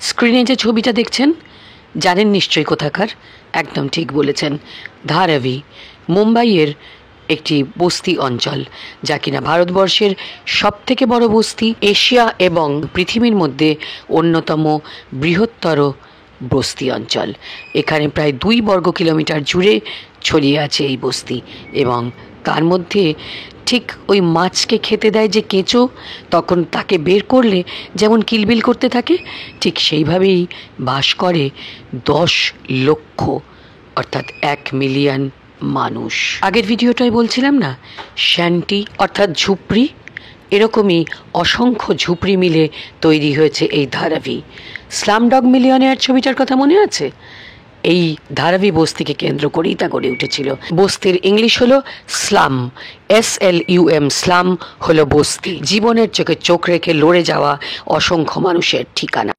স্ক্রিনে যে ছবিটা দেখছেন জানেন নিশ্চয়ই কোথাকার। একদম ঠিক বলেছেন, ধারাবি মুম্বাইয়ের একটি বস্তি অঞ্চল, যা কিনা ভারতবর্ষের সবথেকে বড় বস্তি, এশিয়া এবং পৃথিবীর মধ্যে অন্যতম বৃহত্তর বস্তি অঞ্চল। এখানে প্রায় 2 বর্গ কিলোমিটার জুড়ে ছড়িয়ে আছে এই বস্তি, এবং তার মধ্যে ঠিক ওই মাছকে খেতে দেয় যে কেঁচো, তখন তাকে বের করলে যেমন কিলবিল করতে থাকে, ঠিক সেইভাবেই বাস করে 10 লক্ষ অর্থাৎ 1 মিলিয়ন মানুষ। আগের ভিডিওটাই বলছিলাম না, শ্যান্টি অর্থাৎ ঝুপড়ি, এরকমই অসংখ্য ঝুপড়ি মিলে তৈরি হয়েছে এই ধারাবি। স্লামডগ মিলিয়নেয়ার ছবিটার কথা মনে আছে? এই ধারাবি বস্তিকে কেন্দ্র করেই তা গড়ে উঠেছিল। বস্তির ইংলিশ হলো স্লাম, SLUM। স্লাম হলো বস্তি, জীবনের চোখে চোখ রেখে লড়ে যাওয়া অসংখ্য মানুষের ঠিকানা।